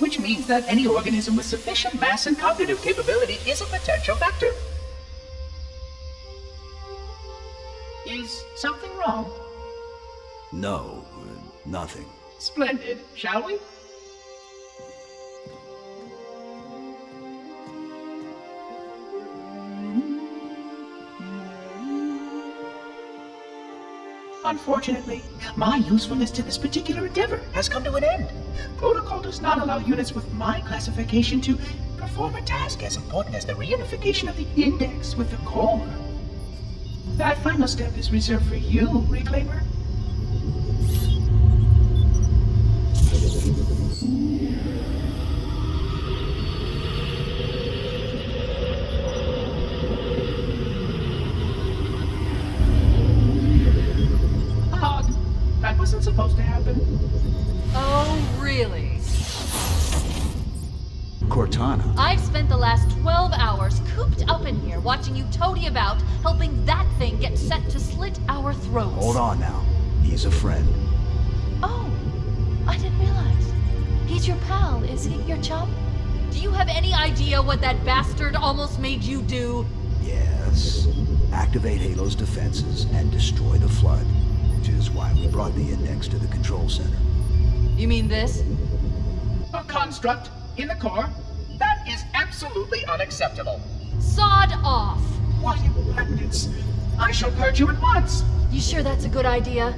which means that any organism with sufficient mass and cognitive capability is a potential vector. Is something wrong? No, nothing. Splendid, shall we? Unfortunately, my usefulness to this particular endeavor has come to an end. Protocol does not allow units with my classification to perform a task as important as the reunification of the index with the core. That final step is reserved for you, Reclaimer. That wasn't supposed to happen. Oh, really? Cortana. I've spent the last 12 hours cooped up in here watching you toady about, helping that thing get set to slit our throats. Hold on now. He's a friend. Oh, I didn't realize. He's your pal, is he? Your chum? Do you have any idea what that bastard almost made you do? Yes. Activate Halo's defenses and destroy the Flood. Which is why we brought the index to the control center. You mean this? A construct in the core? That is absolutely unacceptable. Sod off! What impertinence! I shall purge you at once! You sure that's a good idea?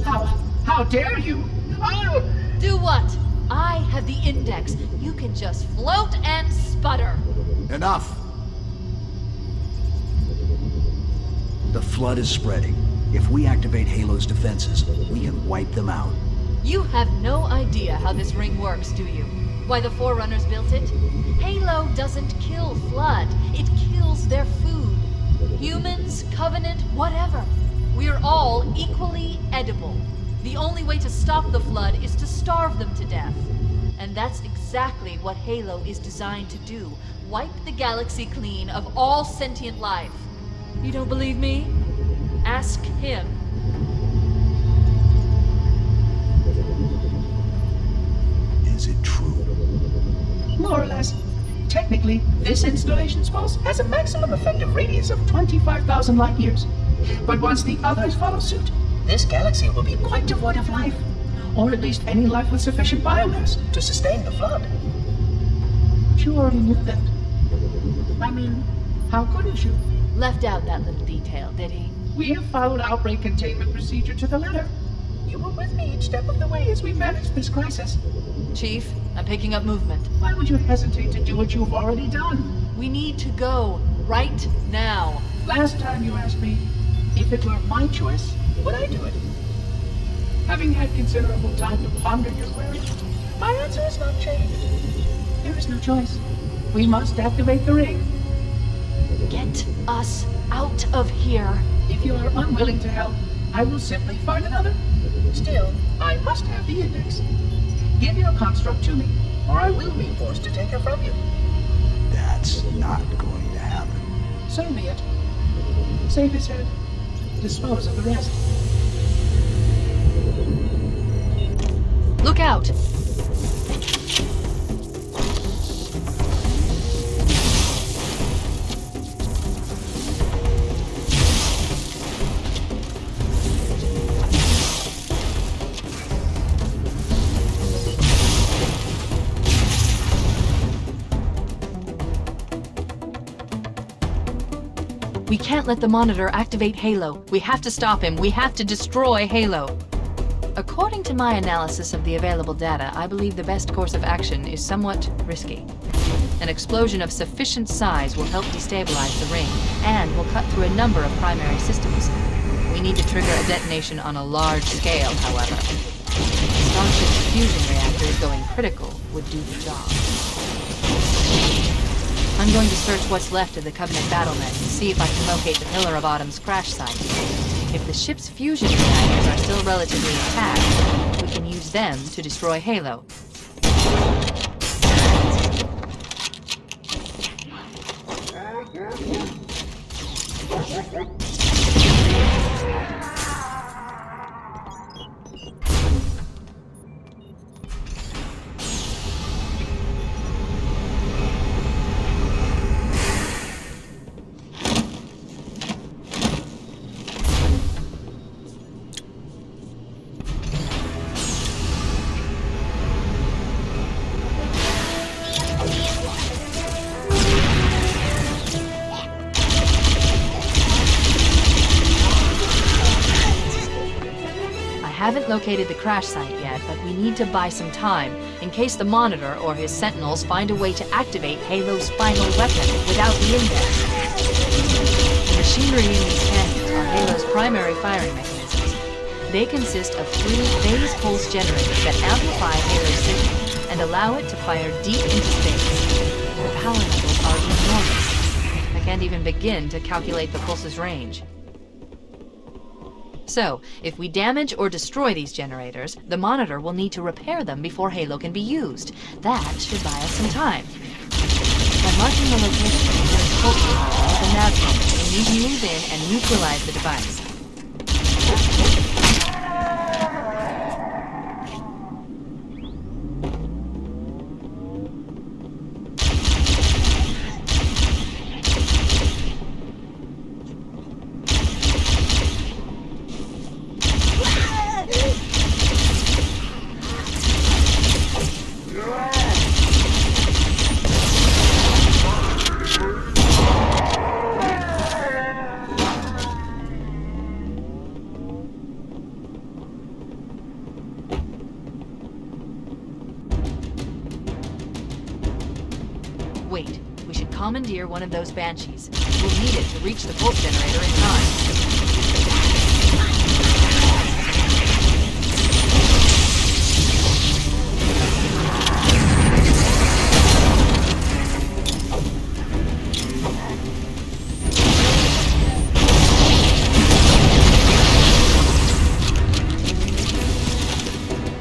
How dare you? I'll... Do what? I have the index. You can just float and sputter. Enough! The Flood is spreading. If we activate Halo's defenses, we can wipe them out. You have no idea how this ring works, do you? Why the Forerunners built it? Halo doesn't kill Flood. It kills their food. Humans, Covenant, whatever. We're all equally edible. The only way to stop the Flood is to starve them to death. And that's exactly what Halo is designed to do. Wipe the galaxy clean of all sentient life. You don't believe me? Ask him. Is it true? More or less. Technically, this installation's pulse has a maximum effective radius of 25,000 light years. But once the others follow suit, this galaxy will be quite devoid of life. Or at least any life with sufficient biomass to sustain the Flood. But you already knew that. I mean, how couldn't you? Left out that little detail, did he? We have followed outbreak containment procedure to the letter. You were with me each step of the way as we managed this crisis. Chief, I'm picking up movement. Why would you hesitate to do what you've already done? We need to go right now. Last time you asked me, if it were my choice, would I do it? Having had considerable time to ponder your query, my answer has not changed. There is no choice. We must activate the ring. Get us out of here. If you are unwilling to help, I will simply find another. Still, I must have the index. Give your construct to me, or I will be forced to take her from you. That's not going to happen. So be it. Save his head. Dispose of the rest. Look out! We can't let the Monitor activate Halo. We have to stop him. We have to destroy Halo. According to my analysis of the available data, I believe the best course of action is somewhat risky. An explosion of sufficient size will help destabilize the ring, and will cut through a number of primary systems. We need to trigger a detonation on a large scale, however. Starship's fusion reactors going critical would do the job. I'm going to search what's left of the Covenant battlenet and see if I can locate the Pillar of Autumn's crash site. If the ship's fusion reactors are still relatively intact, we can use them to destroy Halo. haven't located the crash site yet, but we need to buy some time in case the Monitor or his Sentinels find a way to activate Halo's final weapon without the index. The machinery in these canyons are Halo's primary firing mechanisms. They consist of 3 phase pulse generators that amplify Halo's signal and allow it to fire deep into space. The power levels are enormous. I can't even begin to calculate the pulse's range. So, if we damage or destroy these generators, the Monitor will need to repair them before Halo can be used. That should buy us some time. By marking the location of the pulse generator with a nav point, we need to move in and neutralize the device. Wait, we should commandeer one of those Banshees. We'll need it to reach the pulse generator in time.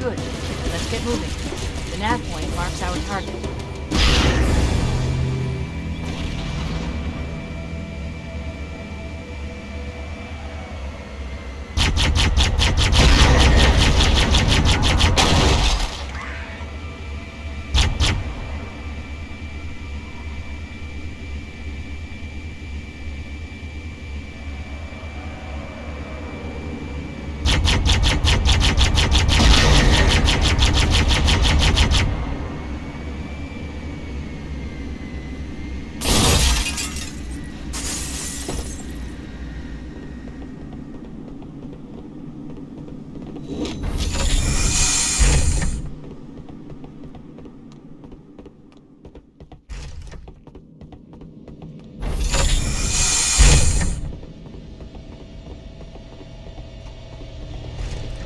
Good. Let's get moving. The nav point marks our target.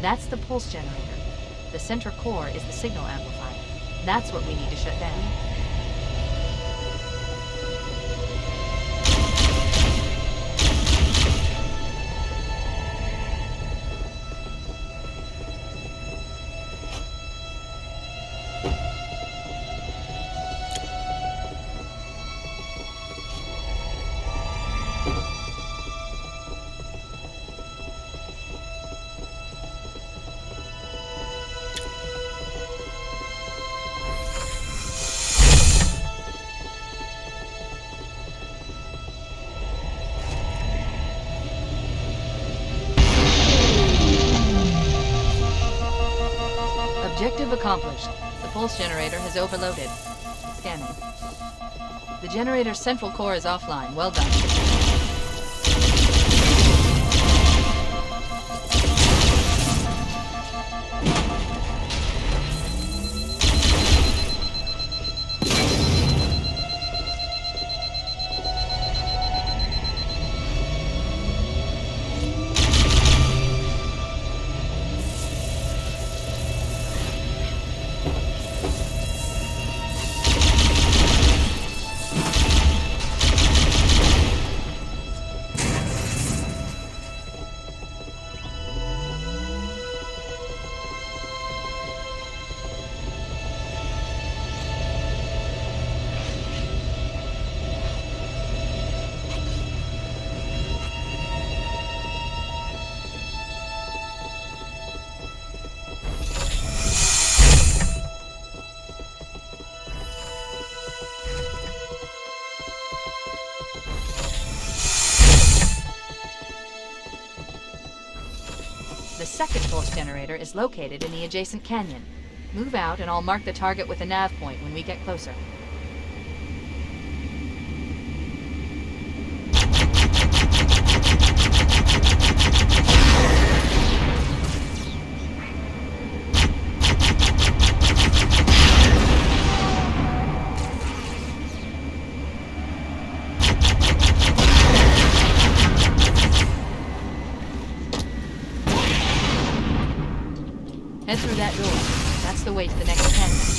That's the pulse generator. The center core is the signal amplifier. That's what we need to shut down. Objective accomplished. The pulse generator has overloaded. Scanning. The generator's central core is offline. Well done. The second pulse generator is located in the adjacent canyon. Move out and I'll mark the target with a nav point when we get closer. That's the way to the next canyon.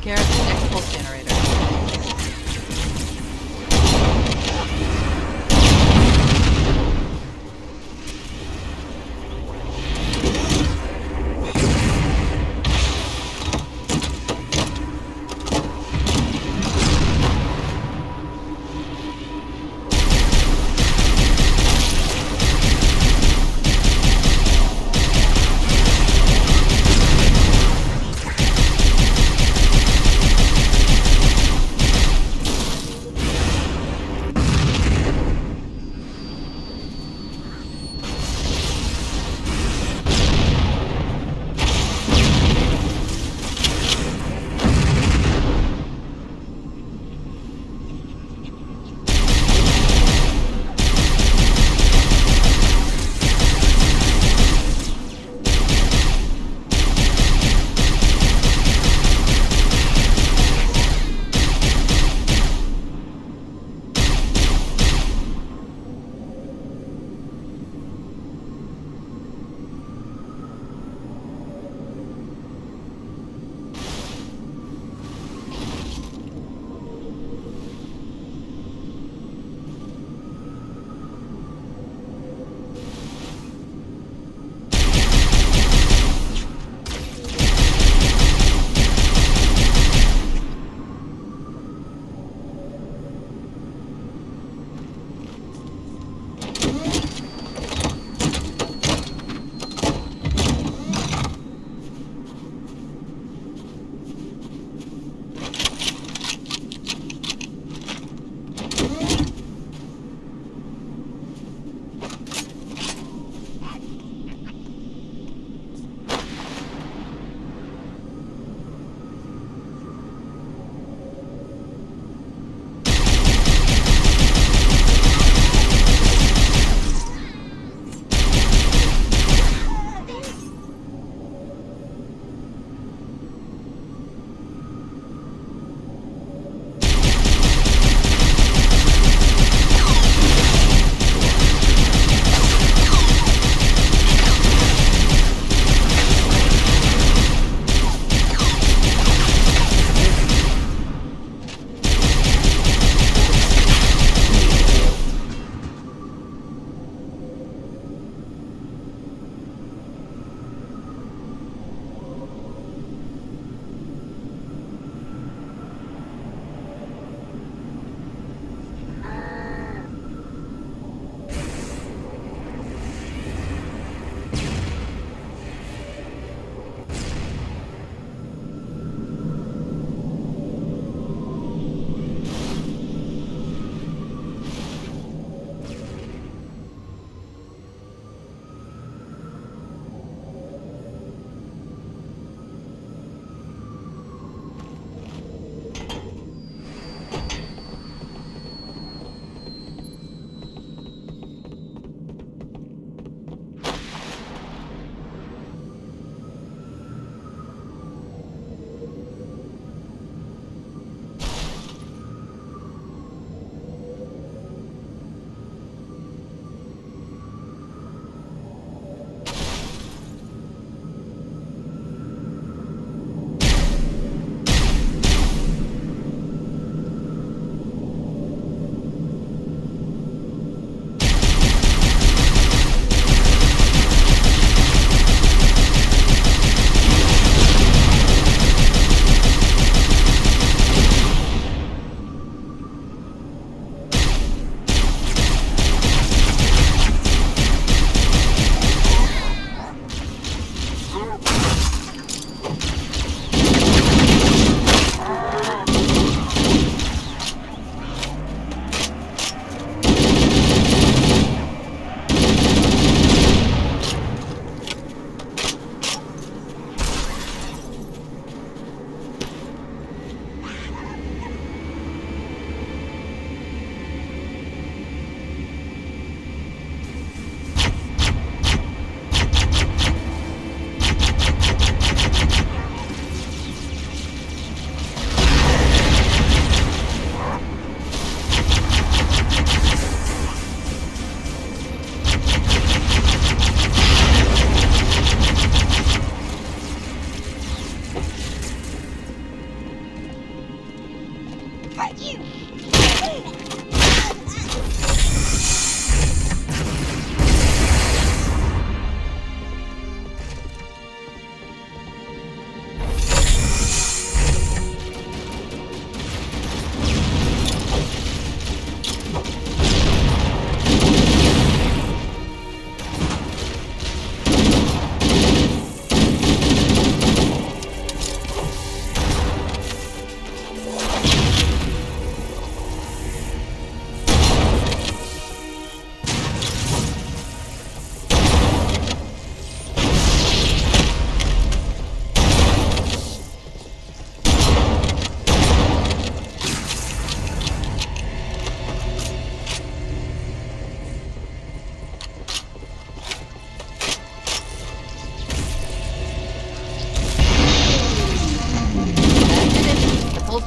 care of the next pulse generator.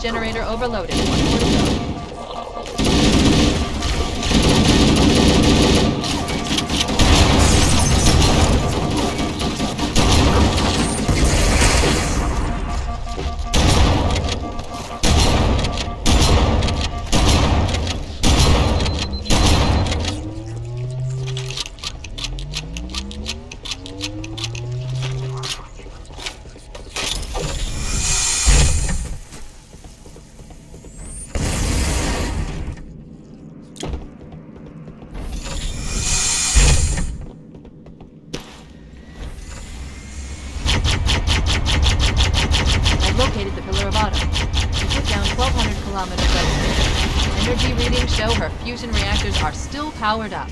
generator overloaded. One more to go. Located the Pillar of Autumn. She put down 1,200 kilometers upstairs. Energy readings show her fusion reactors are still powered up.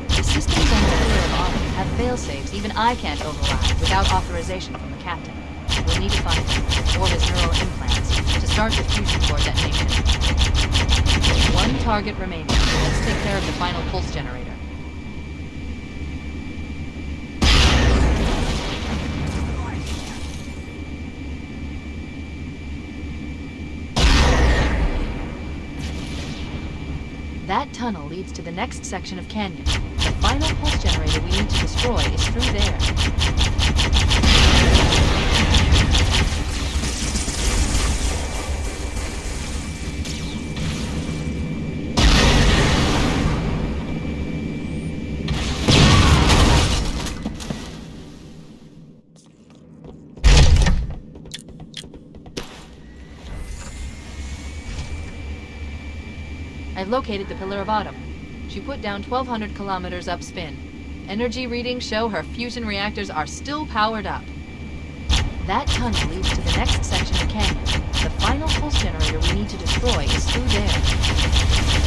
The systems on the Pillar of Autumn have fail-safes even I can't override without authorization from the captain. We'll need to find him, or his neural implants, to start the fusion core detonation. One target remaining. Let's take care of the final pulse generator. That tunnel leads to the next section of canyon. The final pulse generator we need to destroy is through there. I've located the Pillar of Autumn. She put down 1,200 kilometers upspin. Energy readings show her fusion reactors are still powered up. That tunnel leads to the next section of canyon. The final pulse generator we need to destroy is through there.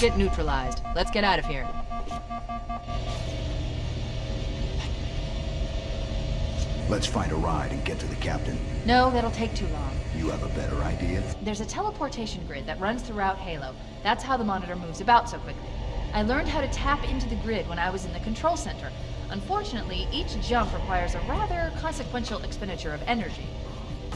Target neutralized. Let's get out of here. Let's find a ride and get to the captain. No, that'll take too long. You have a better idea? There's a teleportation grid that runs throughout Halo. That's how the monitor moves about so quickly. I learned how to tap into the grid when I was in the control center. Unfortunately, each jump requires a rather consequential expenditure of energy.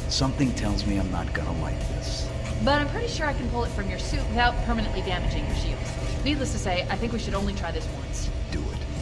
Something tells me I'm not gonna like this. But I'm pretty sure I can pull it from your suit without permanently damaging your shields. Needless to say, I think we should only try this once. Do it.